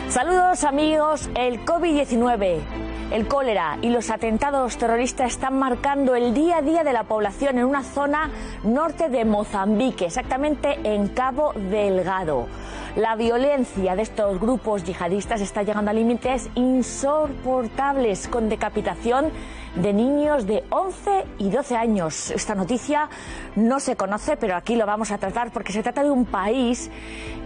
Saludos amigos, el COVID-19, el cólera y los atentados terroristas están marcando el día a día de la población en una zona norte de Mozambique, exactamente en Cabo Delgado. La violencia de estos grupos yihadistas está llegando a límites insoportables, con decapitación de niños de 11 y 12 años. Esta noticia no se conoce, pero aquí lo vamos a tratar porque se trata de un país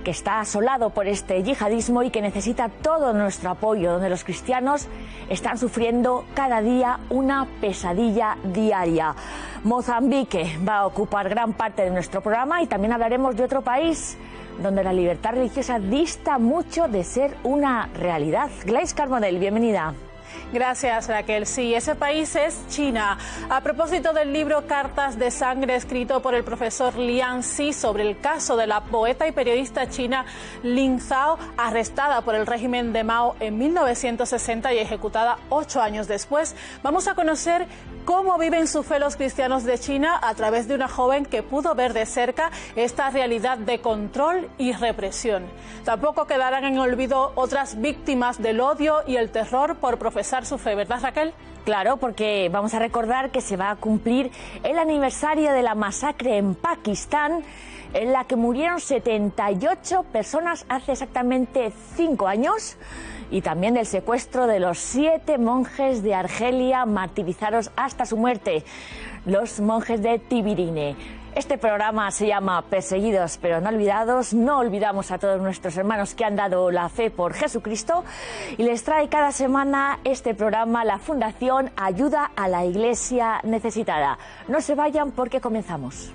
que está asolado por este yihadismo y que necesita todo nuestro apoyo, donde los cristianos están sufriendo cada día una pesadilla diaria. Mozambique va a ocupar gran parte de nuestro programa y también hablaremos de otro país donde la libertad religiosa dista mucho de ser una realidad. Gladys Carbonell, bienvenida. Gracias, Raquel. Sí, ese país es China. A propósito del libro Cartas de Sangre, escrito por el profesor Liang Xi sobre el caso de la poeta y periodista china Lin Zhao, arrestada por el régimen de Mao en 1960 y ejecutada 8 años después, vamos a conocer cómo viven su fe los cristianos de China a través de una joven que pudo ver de cerca esta realidad de control y represión. Tampoco quedarán en olvido otras víctimas del odio y el terror por profesar su fe, ¿verdad, Raquel? Claro, porque vamos a recordar que se va a cumplir el aniversario de la masacre en Pakistán, en la que murieron 78 personas hace exactamente 5 años, y también del secuestro de los 7 monjes de Argelia martirizados hasta su muerte, los monjes de Tibirine. Este programa se llama Perseguidos pero no olvidados. No olvidamos a todos nuestros hermanos que han dado la fe por Jesucristo, y les trae cada semana este programa la Fundación Ayuda a la Iglesia Necesitada. No se vayan porque comenzamos.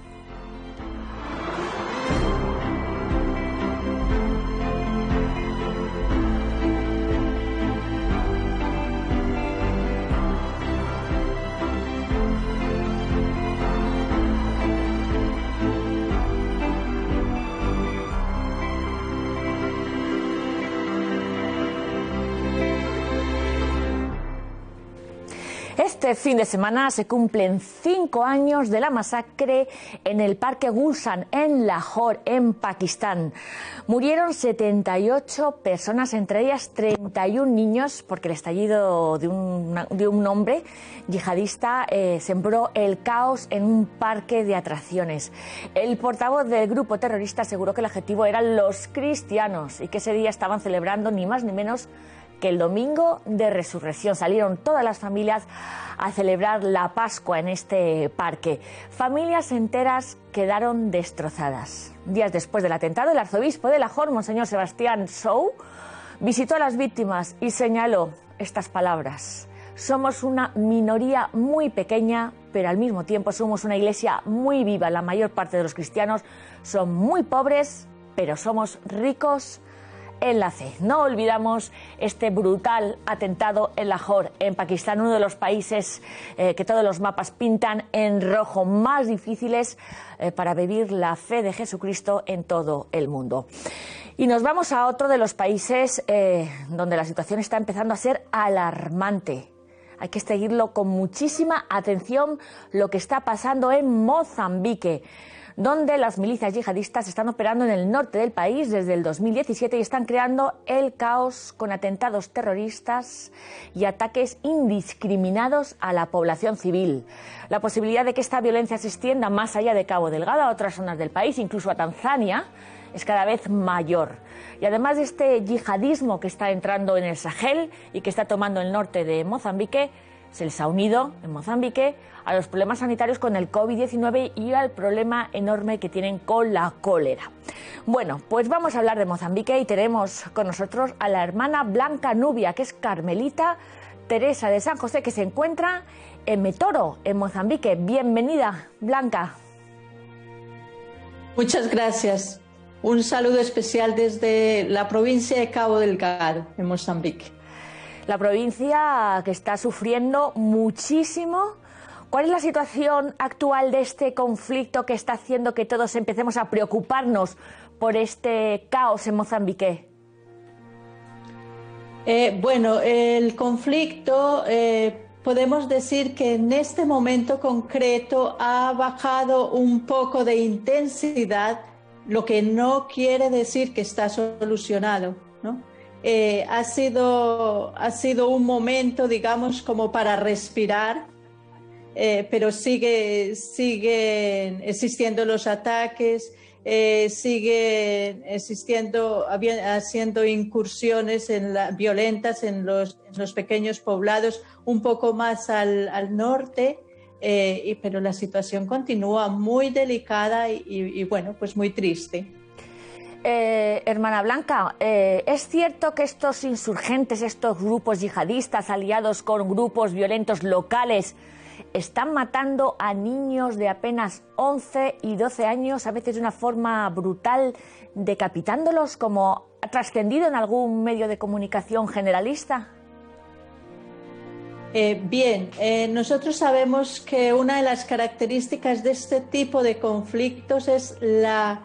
Este fin de semana se cumplen 5 años de la masacre en el Parque Gulshan, en Lahore, en Pakistán. Murieron 78 personas, entre ellas 31 niños, porque el estallido de un hombre yihadista sembró el caos en un parque de atracciones. El portavoz del grupo terrorista aseguró que el objetivo eran los cristianos y que ese día estaban celebrando ni más ni menos que el domingo de resurrección. Salieron todas las familias a celebrar la Pascua en este parque. Familias enteras quedaron destrozadas. Días después del atentado, el arzobispo de Lahore, Monseñor Sebastián Sou, visitó a las víctimas y señaló estas palabras: somos una minoría muy pequeña, pero al mismo tiempo somos una iglesia muy viva. La mayor parte de los cristianos son muy pobres, pero somos ricos en la fe. No olvidamos este brutal atentado en Lahore, en Pakistán, uno de los países que todos los mapas pintan en rojo, más difíciles para vivir la fe de Jesucristo en todo el mundo. Y nos vamos a otro de los países donde la situación está empezando a ser alarmante. Hay que seguirlo con muchísima atención, lo que está pasando en Mozambique, donde las milicias yihadistas están operando en el norte del país desde el 2017 y están creando el caos con atentados terroristas y ataques indiscriminados a la población civil. La posibilidad de que esta violencia se extienda más allá de Cabo Delgado a otras zonas del país, incluso a Tanzania, es cada vez mayor. Y además de este yihadismo que está entrando en el Sahel y que está tomando el norte de Mozambique, se les ha unido en Mozambique a los problemas sanitarios con el COVID-19 y al problema enorme que tienen con la cólera. Bueno, pues vamos a hablar de Mozambique y tenemos con nosotros a la hermana Blanca Nubia, que es carmelita Teresa de San José, que se encuentra en Metoro, en Mozambique. Bienvenida, Blanca. Muchas gracias. Un saludo especial desde la provincia de Cabo Delgado, en Mozambique. La provincia que está sufriendo muchísimo. ¿Cuál es la situación actual de este conflicto que está haciendo que todos empecemos a preocuparnos por este caos en Mozambique? Bueno, el conflicto podemos decir que en este momento concreto ha bajado un poco de intensidad, lo que no quiere decir que está solucionado, ¿no? Ha sido un momento, digamos, como para respirar, pero siguen existiendo los ataques, siguen haciendo incursiones violentas en los pequeños poblados, un poco más al norte, pero la situación continúa muy delicada y bueno, pues muy triste. Hermana Blanca, ¿es cierto que estos insurgentes, estos grupos yihadistas aliados con grupos violentos locales están matando a niños de apenas 11 y 12 años, a veces de una forma brutal, decapitándolos, como ha trascendido en algún medio de comunicación generalista? Bien, nosotros sabemos que una de las características de este tipo de conflictos es la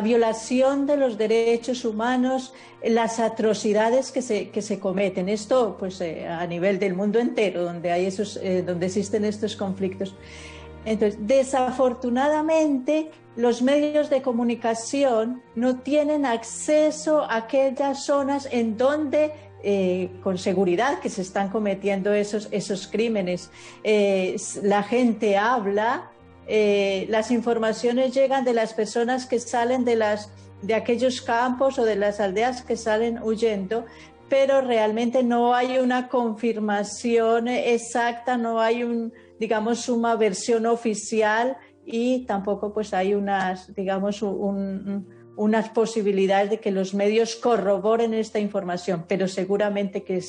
violación de los derechos humanos, las atrocidades que se cometen. Esto, pues, a nivel del mundo entero, donde existen estos conflictos. Entonces, desafortunadamente, los medios de comunicación no tienen acceso a aquellas zonas en donde con seguridad que se están cometiendo esos crímenes. La gente habla. Las informaciones llegan de las personas que salen de aquellos campos o de las aldeas que salen huyendo, pero realmente no hay una confirmación exacta, no hay una versión oficial y tampoco pues hay unas posibilidades de que los medios corroboren esta información, pero seguramente que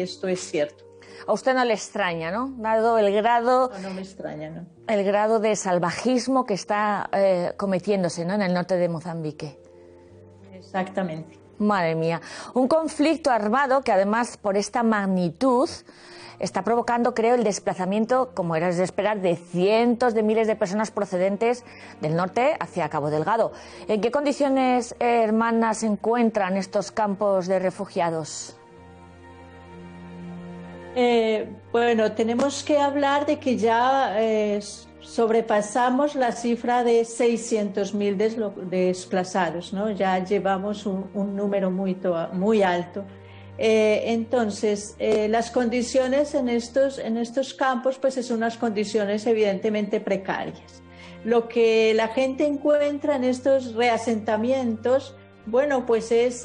esto es cierto. A usted no le extraña, ¿no? Dado el grado... No me extraña, ¿no? El grado de salvajismo que está cometiéndose, ¿no?, en el norte de Mozambique. Exactamente. Madre mía. Un conflicto armado que además por esta magnitud está provocando, creo, el desplazamiento, como era de esperar, de cientos de miles de personas procedentes del norte hacia Cabo Delgado. ¿En qué condiciones, hermanas, se encuentran estos campos de refugiados? Bueno, tenemos que hablar de que ya sobrepasamos la cifra de 600.000 desplazados, ¿no? Ya llevamos un número muy alto. Entonces, las condiciones en estos campos, pues son unas condiciones evidentemente precarias. Lo que la gente encuentra en estos reasentamientos, bueno, pues es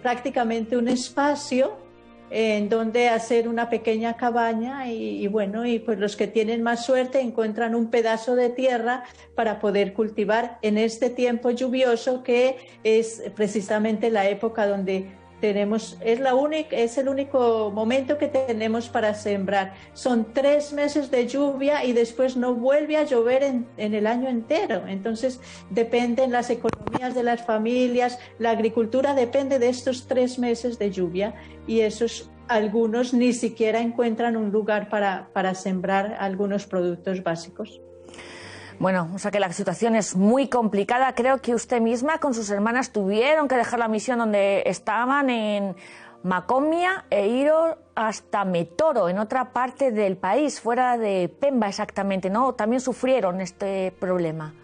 prácticamente un espacio en donde hacer una pequeña cabaña y pues los que tienen más suerte encuentran un pedazo de tierra para poder cultivar en este tiempo lluvioso, que es precisamente la época donde es el único momento que tenemos para sembrar. Son 3 meses de lluvia y después no vuelve a llover en el año entero. Entonces dependen las economías de las familias, la agricultura depende de estos 3 meses de lluvia y algunos ni siquiera encuentran un lugar para sembrar algunos productos básicos. Bueno, o sea que la situación es muy complicada. Creo que usted misma con sus hermanas tuvieron que dejar la misión donde estaban en Macomia e ir hasta Metoro, en otra parte del país, fuera de Pemba exactamente, ¿no? También sufrieron este problema.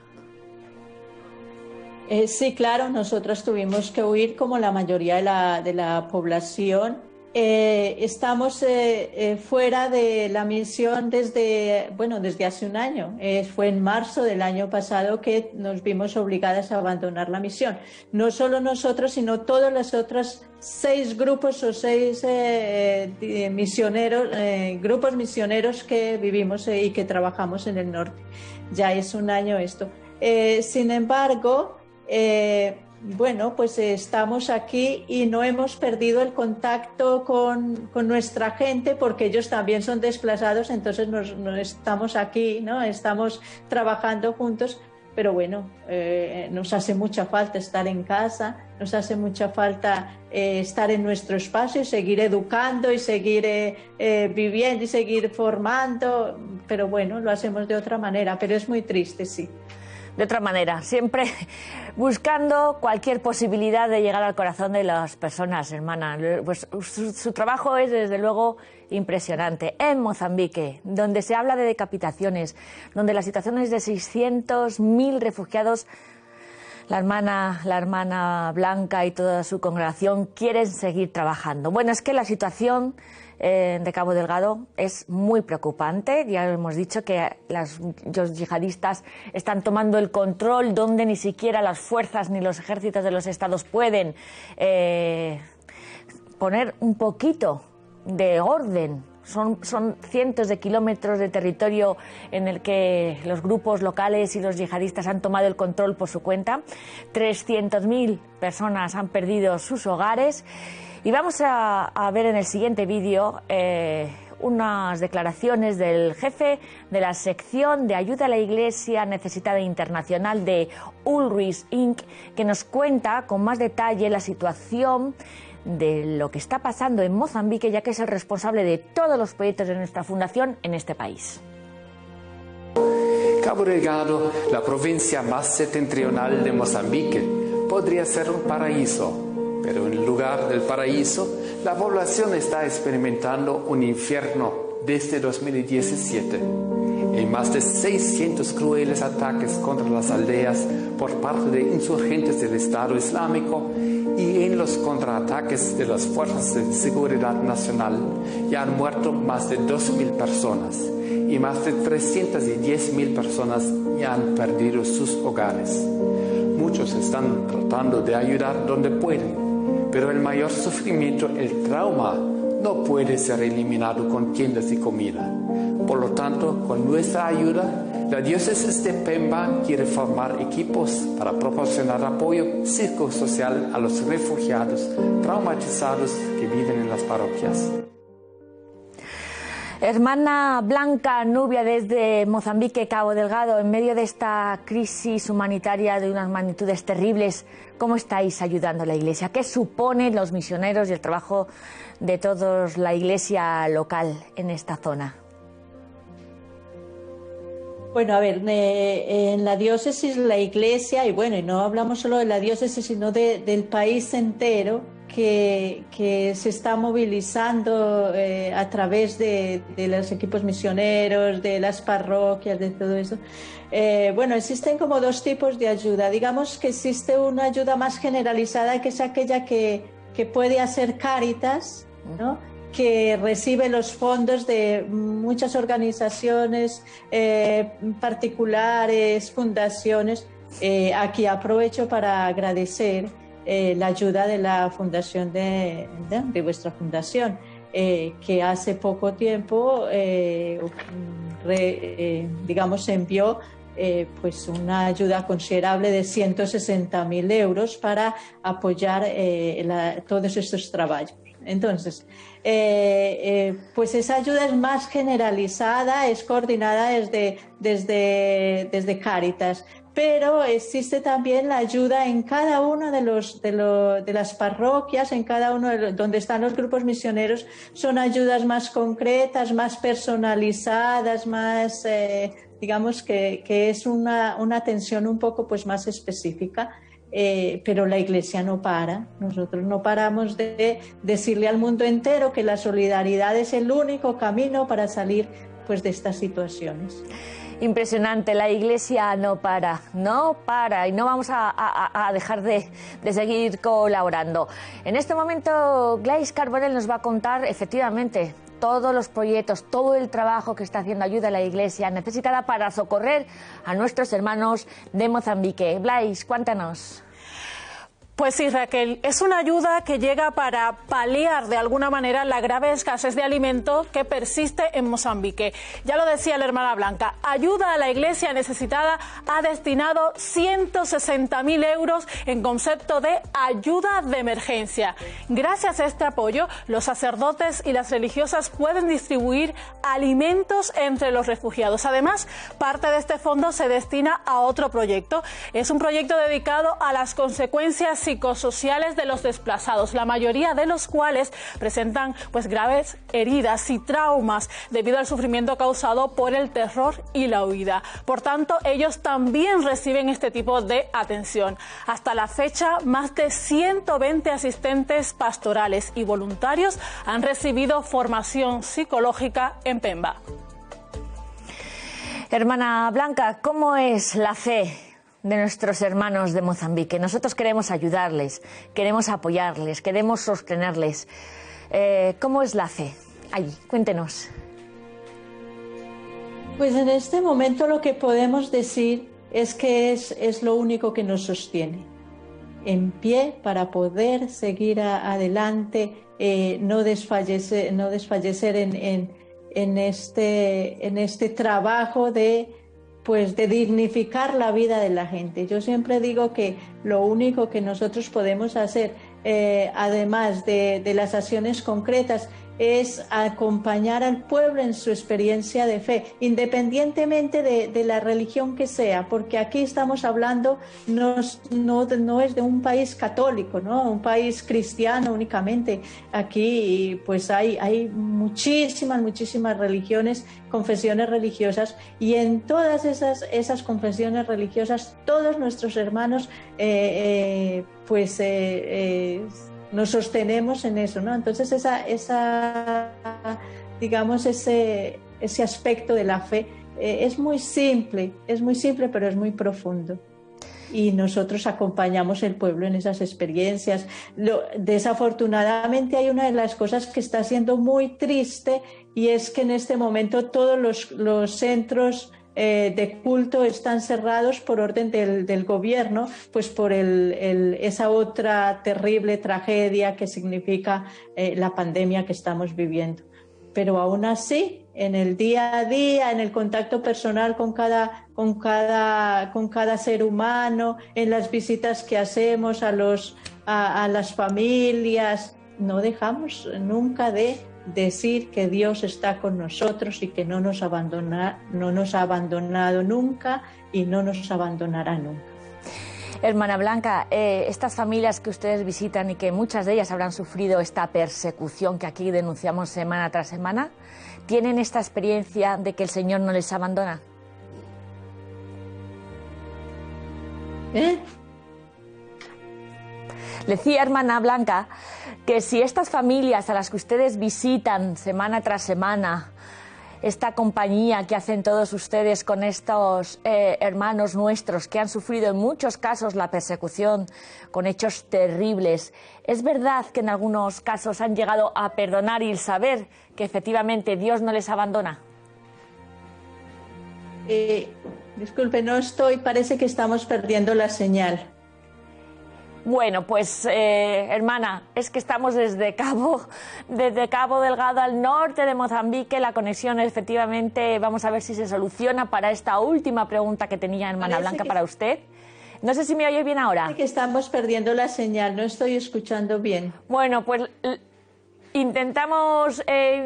Sí, claro, nosotros tuvimos que huir como la mayoría de la población. Estamos fuera de la misión desde hace un año. Fue en marzo del año pasado que nos vimos obligadas a abandonar la misión. No solo nosotros, sino todos los otros 6 grupos o 6 grupos misioneros que vivimos y que trabajamos en el norte. Ya es un año esto. Sin embargo, pues estamos aquí y no hemos perdido el contacto con nuestra gente, porque ellos también son desplazados, entonces no estamos aquí, ¿no? Estamos trabajando juntos, pero bueno, nos hace mucha falta estar en casa, nos hace mucha falta estar en nuestro espacio y seguir educando y seguir viviendo y seguir formando, pero bueno, lo hacemos de otra manera, pero es muy triste, sí. De otra manera, siempre buscando cualquier posibilidad de llegar al corazón de las personas, hermana. Pues su trabajo es, desde luego, impresionante. En Mozambique, donde se habla de decapitaciones, donde la situación es de 600.000 refugiados, La hermana Blanca y toda su congregación quieren seguir trabajando. Bueno, es que la situación de Cabo Delgado es muy preocupante. Ya hemos dicho que los yihadistas están tomando el control donde ni siquiera las fuerzas ni los ejércitos de los estados pueden poner un poquito de orden. Son cientos de kilómetros de territorio en el que los grupos locales y los yihadistas han tomado el control por su cuenta. 300.000 personas han perdido sus hogares. Y vamos a ver en el siguiente vídeo unas declaraciones del jefe de la sección de ayuda a la Iglesia Necesitada Internacional de ULRIS Inc., que nos cuenta con más detalle la situación de lo que está pasando en Mozambique, ya que es el responsable de todos los proyectos de nuestra fundación en este país. Cabo Delgado, la provincia más septentrional de Mozambique, podría ser un paraíso, pero en lugar del paraíso, la población está experimentando un infierno desde 2017. En más de 600 crueles ataques contra las aldeas por parte de insurgentes del Estado Islámico y en los contraataques de las fuerzas de seguridad nacional ya han muerto más de 2.000 personas y más de 310.000 personas ya han perdido sus hogares. Muchos están tratando de ayudar donde pueden, pero el mayor sufrimiento, el trauma, no puede ser eliminado con tiendas y comida. Por lo tanto, con nuestra ayuda, la diócesis de Pemba quiere formar equipos para proporcionar apoyo psicosocial a los refugiados traumatizados que viven en las parroquias. Hermana Blanca Nubia, desde Mozambique, Cabo Delgado, en medio de esta crisis humanitaria de unas magnitudes terribles, ¿cómo estáis ayudando a la Iglesia? ¿Qué suponen los misioneros y el trabajo de toda la Iglesia local en esta zona? Bueno, a ver, en la diócesis, la Iglesia, y bueno, y no hablamos solo de la diócesis, sino del país entero, que se está movilizando a través de los equipos misioneros, de las parroquias, de todo eso. Bueno, existen como dos tipos de ayuda. Digamos que existe una ayuda más generalizada, que es aquella que puede hacer Cáritas, ¿no?, que recibe los fondos de muchas organizaciones particulares, fundaciones. Aquí aprovecho para agradecer la ayuda de la fundación de vuestra fundación, que hace poco tiempo digamos envió pues una ayuda considerable de 160.000 euros para apoyar todos estos trabajos. Entonces, pues esa ayuda es más generalizada, es coordinada desde Cáritas, pero existe también la ayuda en cada uno de las parroquias, en cada uno donde están los grupos misioneros. Son ayudas más concretas, más personalizadas, más digamos que es una atención un poco pues más específica. Pero la Iglesia no para. Nosotros no paramos de decirle al mundo entero que la solidaridad es el único camino para salir pues de estas situaciones. Impresionante, la Iglesia no para y no vamos a dejar de seguir colaborando. En este momento Gladys Carbonell nos va a contar efectivamente todos los proyectos, todo el trabajo que está haciendo Ayuda a la Iglesia Necesitada para socorrer a nuestros hermanos de Mozambique. Gladys, cuéntanos. Pues sí, Raquel, es una ayuda que llega para paliar de alguna manera la grave escasez de alimento que persiste en Mozambique. Ya lo decía la hermana Blanca, Ayuda a la Iglesia Necesitada ha destinado 160.000 euros en concepto de ayuda de emergencia. Gracias a este apoyo, los sacerdotes y las religiosas pueden distribuir alimentos entre los refugiados. Además, parte de este fondo se destina a otro proyecto. Es un proyecto dedicado a las consecuencias psicosociales de los desplazados, la mayoría de los cuales presentan pues graves heridas y traumas debido al sufrimiento causado por el terror y la huida. Por tanto, ellos también reciben este tipo de atención. Hasta la fecha, más de 120 asistentes pastorales y voluntarios han recibido formación psicológica en Pemba. Hermana Blanca, ¿cómo es la fe de nuestros hermanos de Mozambique. Nosotros queremos ayudarles, queremos apoyarles, queremos sostenerles. ¿Cómo es la fe allí? Cuéntenos. Pues en este momento lo que podemos decir es que es lo único que nos sostiene en pie para poder seguir adelante, no desfallecer en este trabajo de dignificar la vida de la gente. Yo siempre digo que lo único que nosotros podemos hacer, además de las acciones concretas, es acompañar al pueblo en su experiencia de fe, independientemente de la religión que sea, porque aquí estamos hablando no es de un país católico, ¿no? Un país cristiano únicamente. Aquí pues hay muchísimas religiones, confesiones religiosas, y en todas esas confesiones religiosas todos nuestros hermanos nos sostenemos en eso, ¿no? Entonces digamos ese aspecto de la fe es muy simple, pero es muy profundo. Y nosotros acompañamos el pueblo en esas experiencias. Desafortunadamente hay una de las cosas que está siendo muy triste, y es que en este momento todos los centros de culto están cerrados por orden del gobierno, pues por esa otra terrible tragedia que significa la pandemia que estamos viviendo. Pero aún así, en el día a día, en el contacto personal con cada ser humano, en las visitas que hacemos a las familias, no dejamos nunca de decir que Dios está con nosotros y que no nos ha abandonado nunca y no nos abandonará nunca. Hermana Blanca, estas familias que ustedes visitan y que muchas de ellas habrán sufrido esta persecución que aquí denunciamos semana tras semana, ¿tienen esta experiencia de que el Señor no les abandona? Decía, hermana Blanca, que si estas familias a las que ustedes visitan semana tras semana, esta compañía que hacen todos ustedes con estos hermanos nuestros que han sufrido en muchos casos la persecución con hechos terribles, ¿es verdad que en algunos casos han llegado a perdonar y saber que efectivamente Dios no les abandona? Disculpe, parece que estamos perdiendo la señal. Bueno, pues hermana, es que estamos desde Cabo Delgado al norte de Mozambique. La conexión efectivamente, vamos a ver si se soluciona para esta última pregunta que tenía hermana Blanca para usted. No sé si me oye bien ahora. Parece que estamos perdiendo la señal, no estoy escuchando bien. Bueno, pues intentamos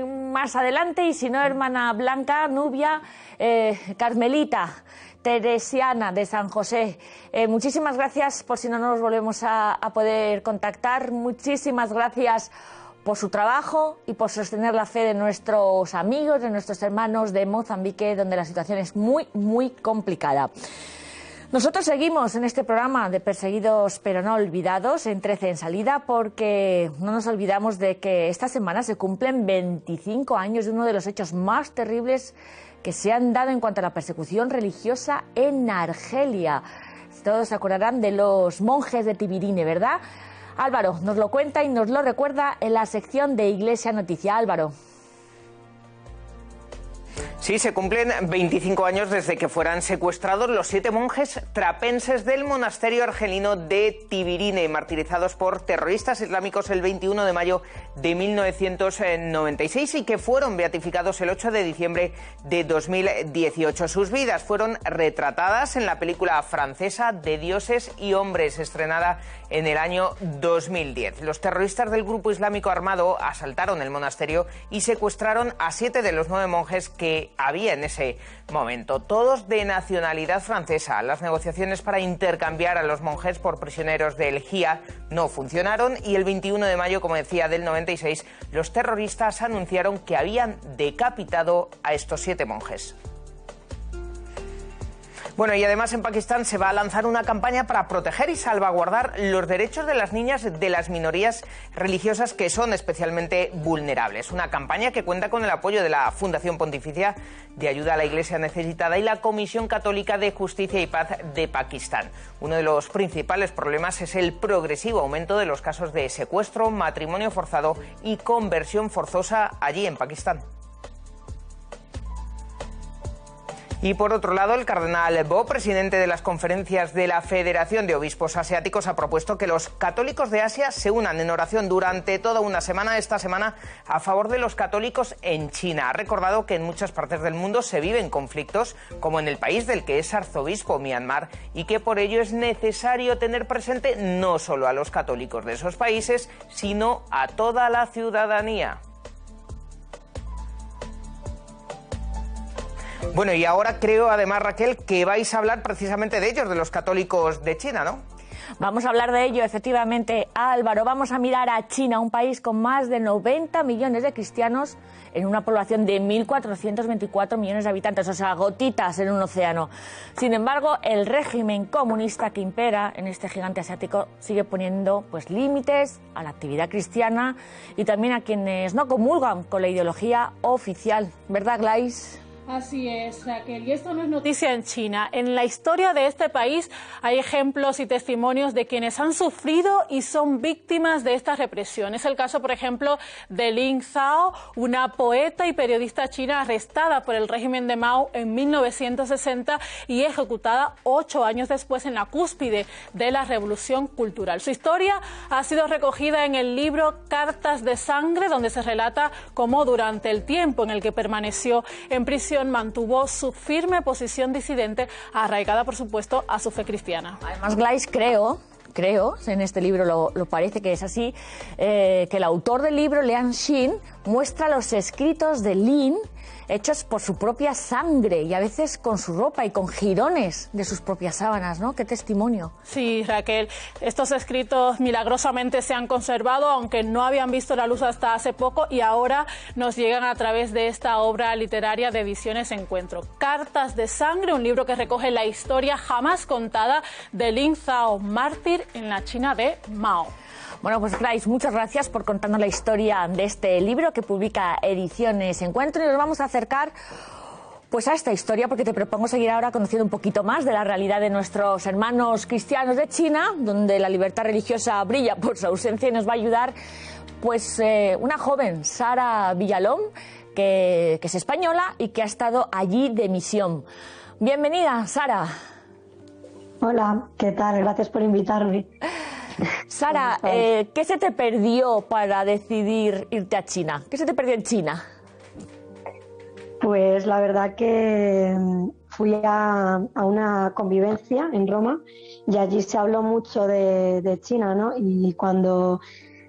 más adelante, y si no, hermana Blanca, Nubia, Carmelita, Teresiana de San José, muchísimas gracias por si no nos volvemos a poder contactar. Muchísimas gracias por su trabajo y por sostener la fe de nuestros amigos, de nuestros hermanos de Mozambique, donde la situación es muy complicada. Nosotros seguimos en este programa de Perseguidos pero no olvidados, en 13 en salida, porque no nos olvidamos de que esta semana se cumplen 25 años de uno de los hechos más terribles que se han dado en cuanto a la persecución religiosa en Argelia. Todos se acordarán de los monjes de Tibirine, ¿verdad? Álvaro nos lo cuenta y nos lo recuerda en la sección de Iglesia Noticia. Álvaro. Sí, se cumplen 25 años desde que fueran secuestrados los 7 monjes trapenses del monasterio argelino de Tibirine, martirizados por terroristas islámicos el 21 de mayo de 1996 y que fueron beatificados el 8 de diciembre de 2018. Sus vidas fueron retratadas en la película francesa De Dioses y Hombres, estrenada en el año 2010. Los terroristas del grupo islámico armado asaltaron el monasterio y secuestraron a 7 de los 9 monjes que había en ese momento, todos de nacionalidad francesa. Las negociaciones para intercambiar a los monjes por prisioneros del JIA no funcionaron y el 21 de mayo, como decía, del 96, los terroristas anunciaron que habían decapitado a estos 7 monjes. Bueno, y además en Pakistán se va a lanzar una campaña para proteger y salvaguardar los derechos de las niñas de las minorías religiosas que son especialmente vulnerables. Una campaña que cuenta con el apoyo de la Fundación Pontificia de Ayuda a la Iglesia Necesitada y la Comisión Católica de Justicia y Paz de Pakistán. Uno de los principales problemas es el progresivo aumento de los casos de secuestro, matrimonio forzado y conversión forzosa allí en Pakistán. Y por otro lado, el cardenal Bo, presidente de las conferencias de la Federación de Obispos Asiáticos, ha propuesto que los católicos de Asia se unan en oración durante toda una semana, esta semana, a favor de los católicos en China. Ha recordado que en muchas partes del mundo se viven conflictos, como en el país del que es arzobispo, Myanmar, y que por ello es necesario tener presente no solo a los católicos de esos países, sino a toda la ciudadanía. Bueno, y ahora creo, además, Raquel, que vais a hablar precisamente de ellos, de los católicos de China, ¿no? Vamos a hablar de ello, efectivamente, Álvaro. Vamos a mirar a China, un país con más de 90 millones de cristianos en una población de 1.424 millones de habitantes, o sea, gotitas en un océano. Sin embargo, el régimen comunista que impera en este gigante asiático sigue poniendo límites a la actividad cristiana y también a quienes no comulgan con la ideología oficial. ¿Verdad, Glais? Así es, Raquel. Y esto no es noticia en China. En la historia de este país hay ejemplos y testimonios de quienes han sufrido y son víctimas de esta represión. Es el caso, por ejemplo, de Lin Zhao, una poeta y periodista china arrestada por el régimen de Mao en 1960 y ejecutada 8 años después en la cúspide de la Revolución Cultural. Su historia ha sido recogida en el libro Cartas de Sangre, donde se relata cómo durante el tiempo en el que permaneció en prisión mantuvo su firme posición disidente, arraigada, por supuesto, a su fe cristiana. Además, Glais, creo, en este libro lo parece que es así, que el autor del libro, Liang Xin, muestra los escritos de Lin hechos por su propia sangre y a veces con su ropa y con jirones de sus propias sábanas, ¿no? ¡Qué testimonio! Sí, Raquel, estos escritos milagrosamente se han conservado, aunque no habían visto la luz hasta hace poco, y ahora nos llegan a través de esta obra literaria de Ediciones Encuentro. Cartas de Sangre, un libro que recoge la historia jamás contada de Lin Zhao, mártir en la China de Mao. Bueno, pues Glais, muchas gracias por contarnos la historia de este libro que publica Ediciones Encuentro, y nos vamos a acercar a esta historia porque te propongo seguir ahora conociendo un poquito más de la realidad de nuestros hermanos cristianos de China, donde la libertad religiosa brilla por su ausencia, y nos va a ayudar una joven, Sara Villalón, que es española y que ha estado allí de misión. Bienvenida, Sara. Hola, ¿qué tal? Gracias por invitarme. Sara, ¿qué se te perdió para decidir irte a China? ¿Qué se te perdió en China? Pues la verdad que fui a una convivencia en Roma y allí se habló mucho de China, ¿no? Y cuando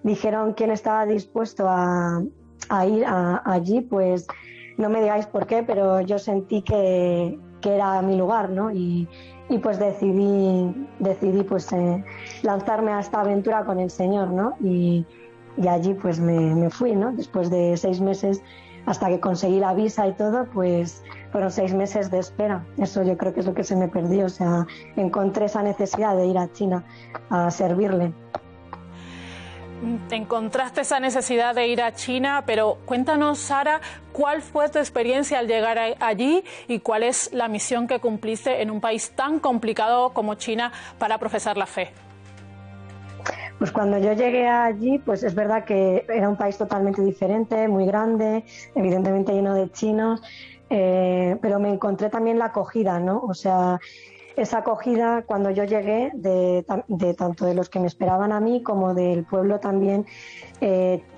dijeron quién estaba dispuesto a ir allí, pues no me digáis por qué, pero yo sentí que era mi lugar, ¿no? Y pues decidí lanzarme a esta aventura con el Señor, ¿no? Y allí pues me fui, ¿no? Después de 6 meses, hasta que conseguí la visa y todo, pues fueron 6 meses de espera. Eso yo creo que es lo que se me perdió. O sea, encontré esa necesidad de ir a China a servirle. Te encontraste esa necesidad de ir a China, pero cuéntanos, Sara, ¿cuál fue tu experiencia al llegar allí y cuál es la misión que cumpliste en un país tan complicado como China para profesar la fe? Pues cuando yo llegué allí, pues es verdad que era un país totalmente diferente, muy grande, evidentemente lleno de chinos, pero me encontré también la acogida, ¿no? O sea, esa acogida cuando yo llegué de tanto de los que me esperaban a mí como del pueblo también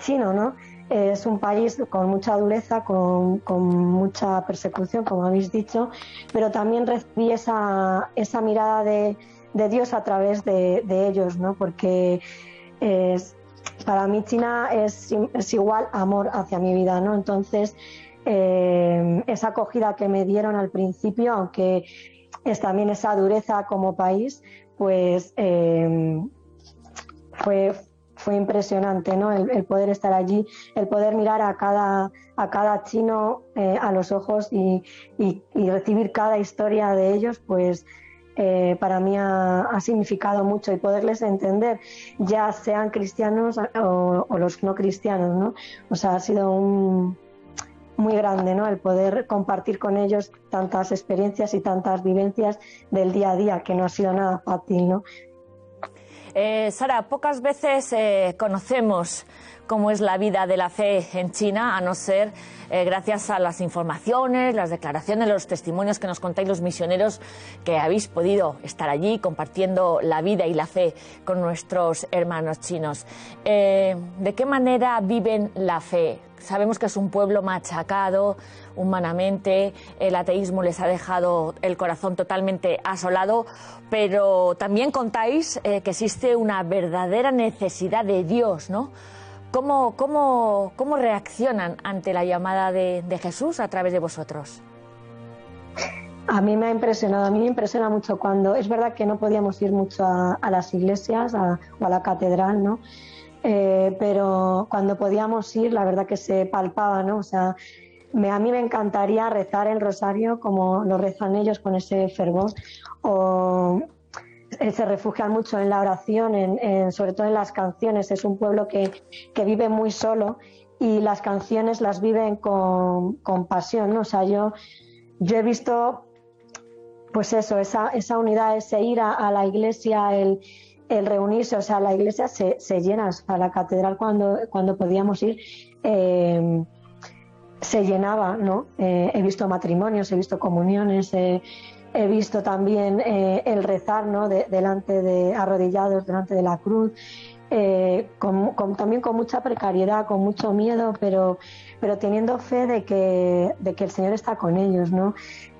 chino, ¿no? Es un país con mucha dureza, con mucha persecución, como habéis dicho, pero también recibí esa mirada de Dios a través de ellos, ¿no? Porque para mí China es igual amor hacia mi vida, ¿no? Entonces, esa acogida que me dieron al principio, aunque es también esa dureza como país, pues fue fue impresionante, ¿no? El poder estar allí, el poder mirar a cada chino a los ojos y recibir cada historia de ellos, pues para mí ha significado mucho, y poderles entender, ya sean cristianos o los no cristianos, ¿no? O sea, ha sido muy grande, ¿no? El poder compartir con ellos tantas experiencias y tantas vivencias del día a día, que no ha sido nada fácil, ¿no? Sara, pocas veces conocemos cómo es la vida de la fe en China, a no ser gracias a las informaciones, las declaraciones, los testimonios que nos contáis los misioneros que habéis podido estar allí compartiendo la vida y la fe con nuestros hermanos chinos. ¿De qué manera viven la fe? Sabemos que es un pueblo machacado humanamente, el ateísmo les ha dejado el corazón totalmente asolado, pero también contáis que existe una verdadera necesidad de Dios, ¿no? ¿Cómo reaccionan ante la llamada de Jesús a través de vosotros? A mí me ha impresionado, a mí me impresiona mucho cuando, es verdad que no podíamos ir mucho a las iglesias o a la catedral, ¿no? Pero cuando podíamos ir, la verdad que se palpaba, ¿no? O sea, a mí me encantaría rezar el rosario como lo rezan ellos, con ese fervor, o se refugian mucho en la oración, sobre todo en las canciones. Es un pueblo que vive muy solo, y las canciones las viven con pasión, ¿no? O sea, yo he visto, pues eso, esa unidad, ese ir a la iglesia, el reunirse, o sea, la iglesia se llena, a la catedral cuando podíamos ir se llenaba, ¿no? He visto matrimonios, he visto comuniones, he visto también el rezar, ¿no? Arrodillados delante de la cruz, también con mucha precariedad, con mucho miedo, pero teniendo fe de que el Señor está con ellos, ¿no?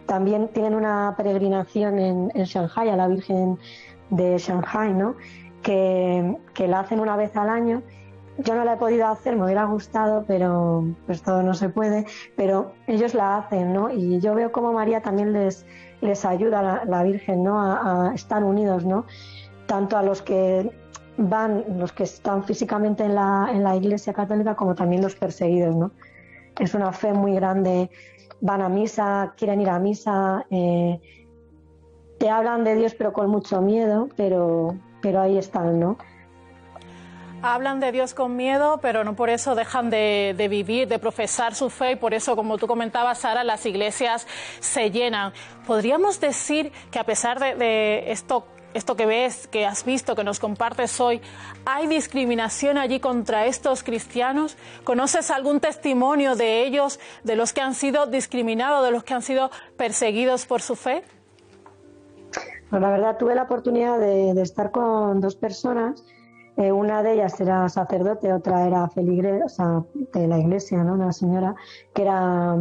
También tienen una peregrinación en Shanghái, a la Virgen de Shanghái, ¿no? Que la hacen una vez al año. Yo no la he podido hacer, me hubiera gustado, pero pues todo no se puede, pero ellos la hacen, ¿no? Y yo veo cómo María también les ayuda, la Virgen, ¿no? A estar unidos, ¿no? Tanto a los que están físicamente en la Iglesia Católica, como también los perseguidos, ¿no? Es una fe muy grande. Van a misa, quieren ir a misa, te hablan de Dios pero con mucho miedo, pero ahí están, ¿no? Hablan de Dios con miedo, pero no por eso dejan de vivir, de profesar su fe, y por eso, como tú comentabas, Sara, las iglesias se llenan. ¿Podríamos decir que, a pesar de esto que ves, que has visto, que nos compartes hoy, hay discriminación allí contra estos cristianos? ¿Conoces algún testimonio de ellos, de los que han sido discriminados, de los que han sido perseguidos por su fe? Pues la verdad, tuve la oportunidad de estar con dos personas. Una de ellas era sacerdote, otra era feligresa de la iglesia, ¿no? Una señora que era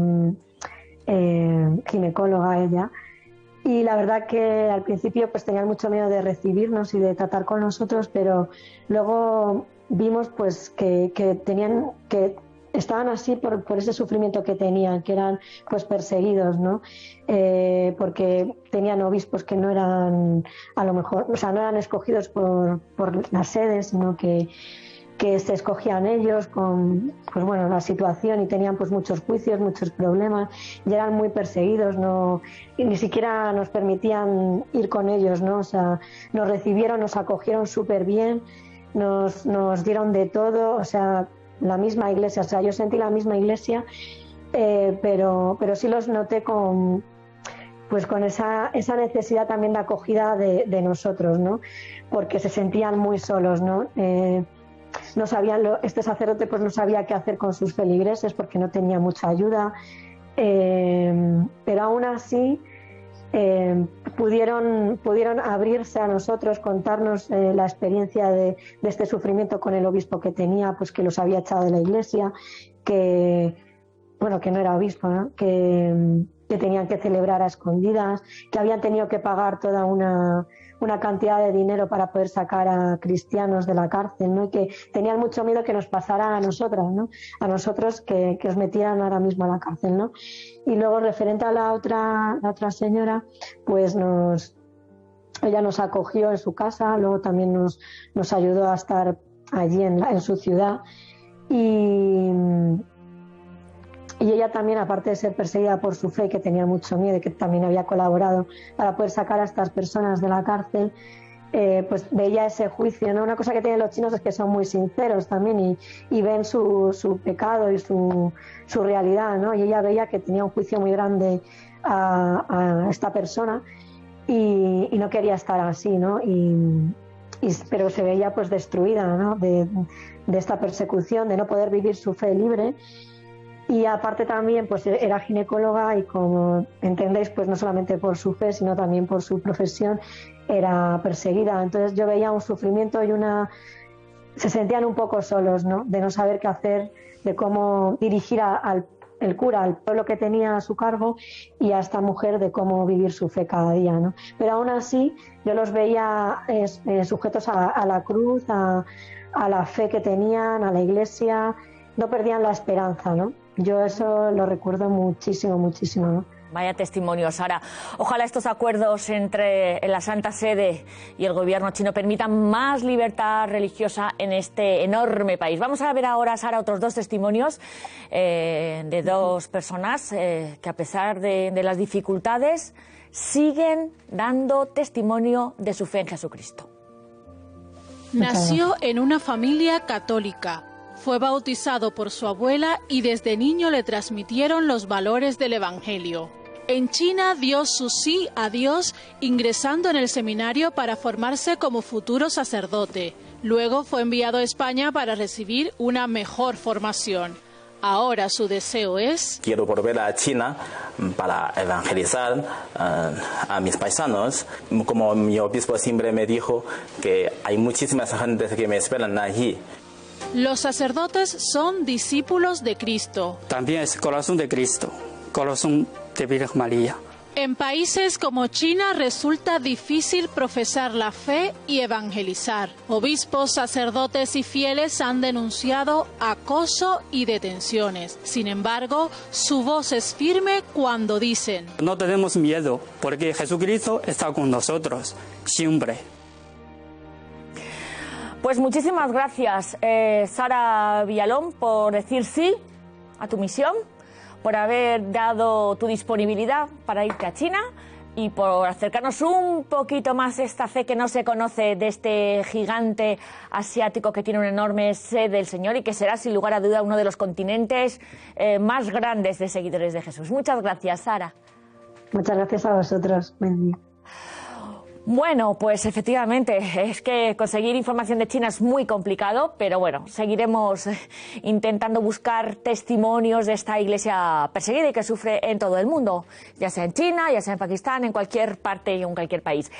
ginecóloga ella. Y la verdad que al principio pues tenían mucho miedo de recibirnos y de tratar con nosotros, pero luego vimos pues que estaban así por ese sufrimiento que tenían, que eran pues perseguidos, ¿no? Porque tenían obispos que no eran, a lo mejor, o sea, no eran escogidos por las sedes, sino que se escogían ellos con, pues bueno, la situación, y tenían pues muchos juicios, muchos problemas, y eran muy perseguidos, y ni siquiera nos permitían ir con ellos, ¿no? O sea, nos recibieron, nos acogieron súper bien, nos dieron de todo, o sea, la misma iglesia, o sea, yo sentí la misma iglesia, pero sí los noté con esa necesidad también de acogida de nosotros, ¿no? Porque se sentían muy solos, ¿no? No sabían, este sacerdote pues no sabía qué hacer con sus feligreses porque no tenía mucha ayuda, pero aún así pudieron abrirse a nosotros, contarnos la experiencia de este sufrimiento con el obispo que tenía, pues que los había echado de la iglesia, que no era obispo, ¿no? Que tenían que celebrar a escondidas, que habían tenido que pagar toda una cantidad de dinero para poder sacar a cristianos de la cárcel, ¿no? Y que tenían mucho miedo que nos pasara a nosotras, ¿no? A nosotros que os metieran ahora mismo a la cárcel, ¿no? Y luego, referente a la otra señora, pues ella nos acogió en su casa, luego también nos ayudó a estar allí en su ciudad. Y ella también, aparte de ser perseguida por su fe, que tenía mucho miedo y que también había colaborado para poder sacar a estas personas de la cárcel, pues veía ese juicio, ¿no? Una cosa que tienen los chinos es que son muy sinceros también y ven su pecado y su realidad, ¿no? Y ella veía que tenía un juicio muy grande a esta persona y no quería estar así, ¿no? Pero se veía pues destruida, ¿no? de esta persecución, de no poder vivir su fe libre. Y aparte también pues era ginecóloga y, como entendéis, pues no solamente por su fe sino también por su profesión era perseguida. Entonces yo veía un sufrimiento y se sentían un poco solos, ¿no? De no saber qué hacer, de cómo dirigir el cura, al pueblo que tenía a su cargo, y a esta mujer de cómo vivir su fe cada día, ¿no? Pero aún así yo los veía sujetos a la cruz, a la fe que tenían, a la iglesia. No perdían la esperanza, ¿no? Yo eso lo recuerdo muchísimo, muchísimo, ¿no? Vaya testimonio, Sara. Ojalá estos acuerdos entre la Santa Sede y el gobierno chino permitan más libertad religiosa en este enorme país. Vamos a ver ahora, Sara, otros dos testimonios de dos personas que, a pesar de las dificultades, siguen dando testimonio de su fe en Jesucristo. Nació en una familia católica. Fue bautizado por su abuela y desde niño le transmitieron los valores del Evangelio. En China dio su sí a Dios ingresando en el seminario para formarse como futuro sacerdote. Luego fue enviado a España para recibir una mejor formación. Ahora su deseo es... Quiero volver a China para evangelizar a mis paisanos. Como mi obispo siempre me dijo que hay muchísimas gentes que me esperan allí. Los sacerdotes son discípulos de Cristo. También es corazón de Cristo, corazón de Virgen María. En países como China resulta difícil profesar la fe y evangelizar. Obispos, sacerdotes y fieles han denunciado acoso y detenciones. Sin embargo, su voz es firme cuando dicen: no tenemos miedo porque Jesucristo está con nosotros siempre. Pues muchísimas gracias, Sara Villalón, por decir sí a tu misión, por haber dado tu disponibilidad para irte a China y por acercarnos un poquito más esta fe que no se conoce de este gigante asiático que tiene una enorme sed del Señor y que será sin lugar a duda uno de los continentes más grandes de seguidores de Jesús. Muchas gracias, Sara. Muchas gracias a vosotros. Buen día. Bueno, pues efectivamente, es que conseguir información de China es muy complicado, pero bueno, seguiremos intentando buscar testimonios de esta iglesia perseguida y que sufre en todo el mundo, ya sea en China, ya sea en Pakistán, en cualquier parte y en cualquier país.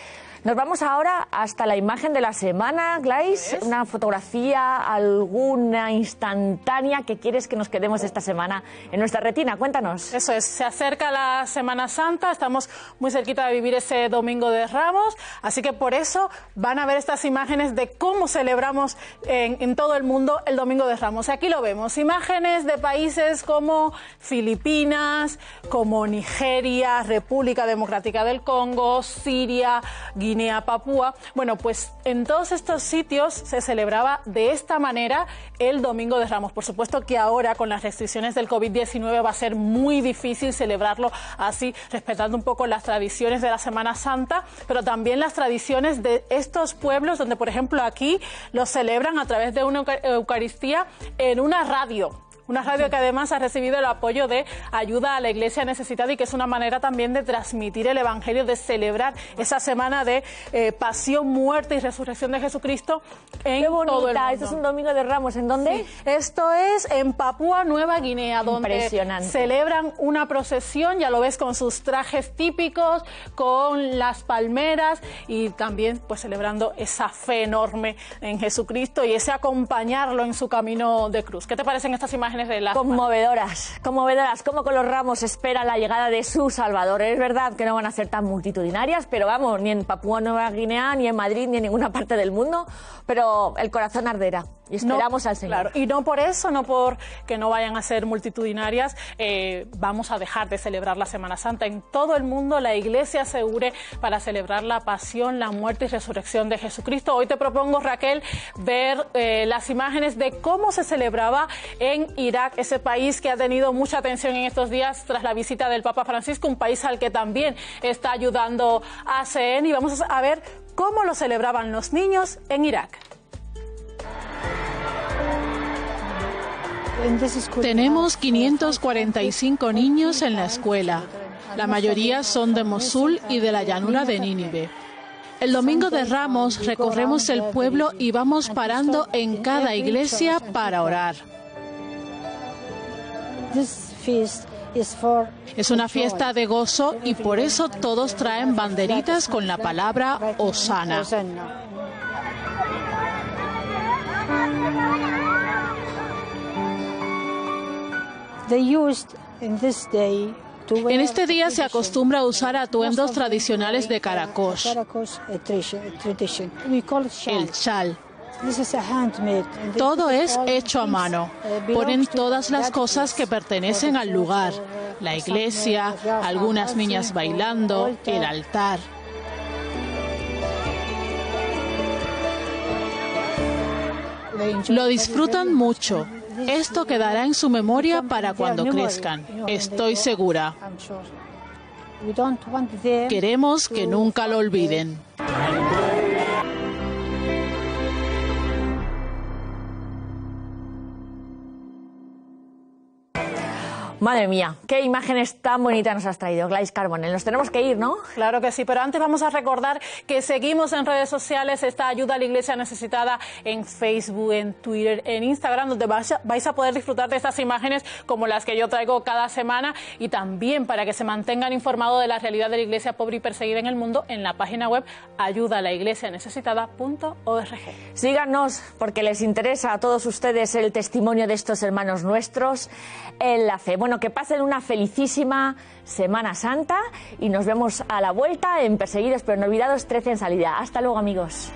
Nos vamos ahora hasta la imagen de la semana, Glais, una fotografía, alguna instantánea que quieres que nos quedemos esta semana en nuestra retina. Cuéntanos. Eso es, se acerca la Semana Santa, estamos muy cerquita de vivir ese Domingo de Ramos, así que por eso van a ver estas imágenes de cómo celebramos en todo el mundo el Domingo de Ramos. Aquí lo vemos, imágenes de países como Filipinas, como Nigeria, República Democrática del Congo, Siria, Guinea, Papúa. Bueno, pues en todos estos sitios se celebraba de esta manera el Domingo de Ramos. Por supuesto que ahora con las restricciones del COVID-19 va a ser muy difícil celebrarlo así, respetando un poco las tradiciones de la Semana Santa, pero también las tradiciones de estos pueblos donde, por ejemplo, aquí lo celebran a través de una Eucaristía en una radio. Una radio que además ha recibido el apoyo de Ayuda a la Iglesia Necesitada y que es una manera también de transmitir el Evangelio, de celebrar esa semana de pasión, muerte y resurrección de Jesucristo en todo el mundo. Esto es un Domingo de Ramos. ¿En dónde? Sí, esto es en Papúa Nueva Guinea, donde celebran una procesión, ya lo ves, con sus trajes típicos, con las palmeras y también pues celebrando esa fe enorme en Jesucristo y ese acompañarlo en su camino de cruz. ¿Qué te parecen estas imágenes imágenes de las... Conmovedoras, conmovedoras. Cómo con los ramos esperan la llegada de su Salvador. Es verdad que no van a ser tan multitudinarias, pero vamos, ni en Papúa Nueva Guinea, ni en Madrid, ni en ninguna parte del mundo, pero el corazón arderá y esperamos al Señor. Claro, y no por eso, no por que no vayan a ser multitudinarias, vamos a dejar de celebrar la Semana Santa. En todo el mundo la Iglesia se une para celebrar la pasión, la muerte y resurrección de Jesucristo. Hoy te propongo, Raquel, ver las imágenes de cómo se celebraba en Irak, ese país que ha tenido mucha atención en estos días tras la visita del Papa Francisco, un país al que también está ayudando ACN, y vamos a ver cómo lo celebraban los niños en Irak. Tenemos 545 niños en la escuela. La mayoría son de Mosul y de la llanura de Nínive. El domingo de Ramos recorremos el pueblo y vamos parando en cada iglesia para orar. Es una fiesta de gozo y por eso todos traen banderitas con la palabra Hosana. En este día se acostumbra a usar atuendos tradicionales de Karakosh, el chal. Todo es hecho a mano. Ponen todas las cosas que pertenecen al lugar: la iglesia, algunas niñas bailando, el altar. Lo disfrutan mucho. Esto quedará en su memoria para cuando crezcan, estoy segura. Queremos que nunca lo olviden. Madre mía, qué imágenes tan bonitas nos has traído, Gladys Carbonell. Nos tenemos que ir, ¿no? Claro que sí, pero antes vamos a recordar que seguimos en redes sociales esta ayuda a la Iglesia necesitada en Facebook, en Twitter, en Instagram, donde vais a poder disfrutar de estas imágenes como las que yo traigo cada semana, y también para que se mantengan informados de la realidad de la Iglesia pobre y perseguida en el mundo en la página web ayudalaiglesianecesitada.org. Síganos porque les interesa a todos ustedes el testimonio de estos hermanos nuestros en la fe. Bueno, que pasen una felicísima Semana Santa y nos vemos a la vuelta en Perseguidos pero no olvidados 13 en salida. Hasta luego, amigos.